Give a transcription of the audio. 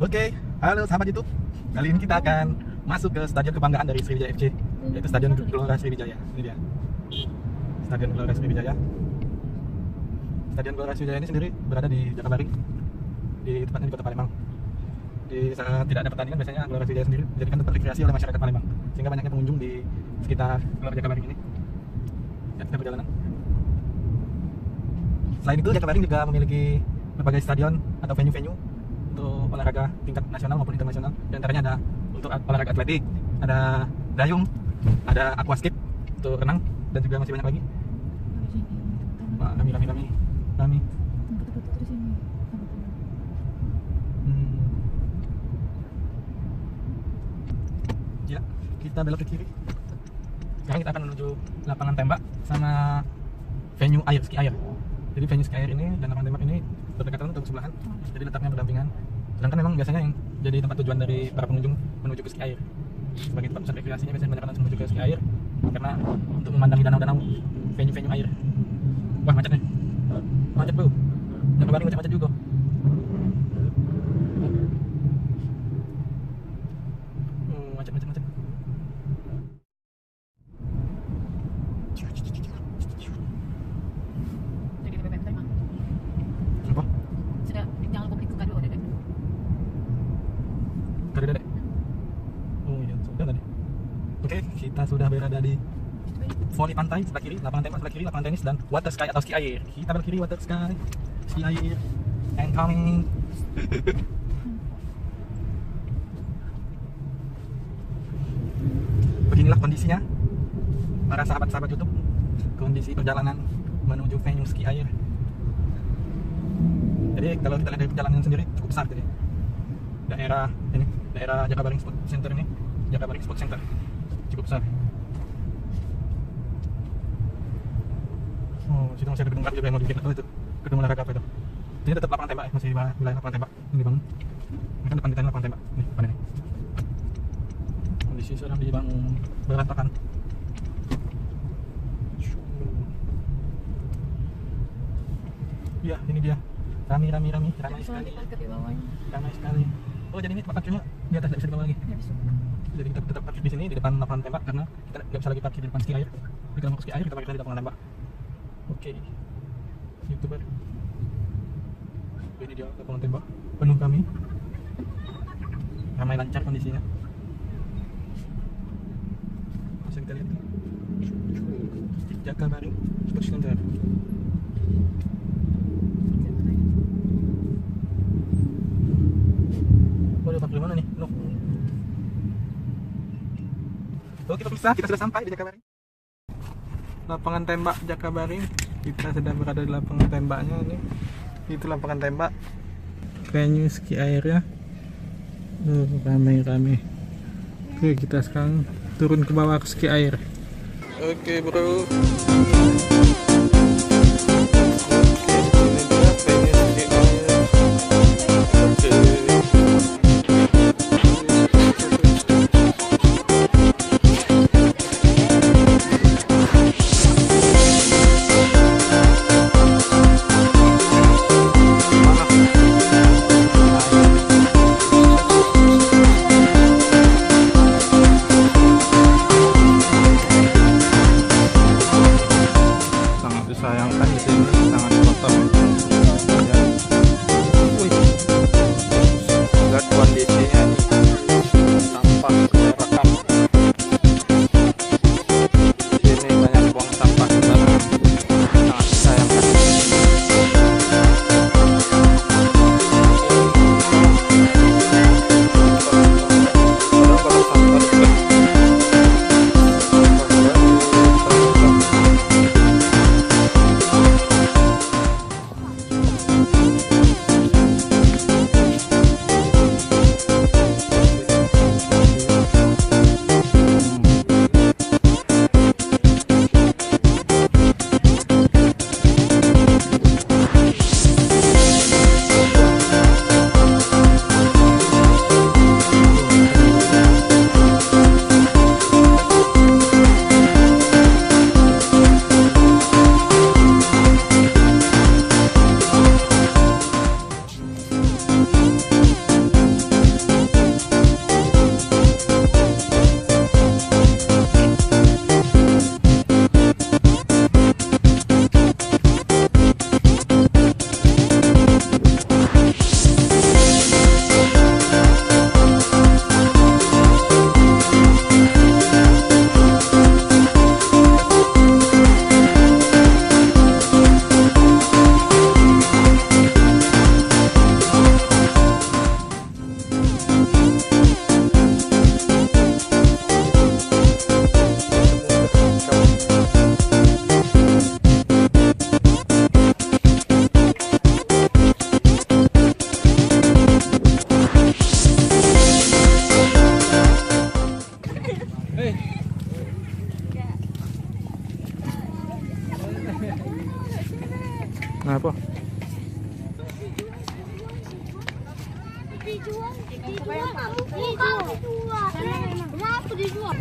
Oke, halo sahabat YouTube. Kali ini kita akan masuk ke stadion kebanggaan dari Sriwijaya FC, yaitu Stadion Gelora Sriwijaya. Ini dia, Stadion Gelora Sriwijaya. Stadion Gelora Sriwijaya ini sendiri berada di Jakabaring, di tepatnya di Kota Palembang. Di saat tidak ada pertandingan, biasanya Gelora Sriwijaya sendiri dijadikan tempat rekreasi oleh masyarakat Palembang, sehingga banyaknya pengunjung di sekitar Gelora Jakabaring ini. Ya, kita perjalanan. Selain itu, Jakabaring juga memiliki berbagai stadion atau venue-venue untuk olahraga tingkat nasional maupun internasional. Di antaranya ada untuk olahraga atletik, ada dayung, ada aquascape untuk renang, dan juga masih banyak lagi. Wah, rame. Ya, kita belok ke kiri. Sekarang kita akan menuju lapangan tembak sama venue air, ski air. Jadi venue ski air ini dan lapangan tembak ini berdekatan untuk sebelahan, jadi letaknya berdampingan. Sedangkan memang biasanya yang jadi tempat tujuan dari para pengunjung menuju ke ski air, sebagai tempat pusat rekreasinya biasanya banyak langsung menuju ke ski air karena untuk memandangi danau-danau, venue-venue air. Wah, macet nih, macet bro, Jakabaring macet juga. Macet. Apa? Sudah jangan lupa beli kado Dedek. Kado Dedek. Oh iya, sudah tadi. Oke, kita sudah berada di voli pantai sebelah kiri, lapangan tembak sebelah kiri, lapangan tenis, dan water sky atau ski air. Kita belah kiri water sky, ski air, and coming. Beginilah kondisinya para sahabat-sahabat YouTube, kondisi perjalanan menuju venue ski air. Jadi kalau kita lihat dari perjalanan sendiri cukup besar, jadi daerah ini, daerah Jakabaring Sport Center ini, Jakabaring Sport Center cukup besar. Oh, situ masih ada gedung juga yang mau dibikin. Oh, itu gedung olahraga apa itu? Ini tetap lapangan tembak, masih wilayah lapangan tembak. Ini dibangun. Ini kan depan kita lapangan tembak. Nih, depan ini. Kondisi sedang dibangun berantakan. Ya, ini dia. Ramai sekali. Ramai sekali. Oh, jadi ini tempat parkirnya di atas, tidak bisa dibawa lagi. Jadi kita tetap parkir di sini di depan lapangan tembak karena kita nggak bisa lagi parkir di depan ski air. Jadi kita mau ke ski air, kita parkir di lapangan tembak. Oke, YouTuber. Ini dia lapangan tembak penuh kami. Ramai lancar kondisinya. Bisa kita lihat. Jakabaring Sport Center. Oh, parkir mana nih? No. Oh, kita sudah sampai di Jakabaring. Lapangan tembak Jakabaring. Kita sedang berada di lapangan tembaknya ini. Itu lapangan tembak. Venue ski airnya. Ramai. Oke, kita sekarang turun ke bawah ke ski air. Oke, bro. dijual. Dijual. Kamu dijual. Berapa dijual?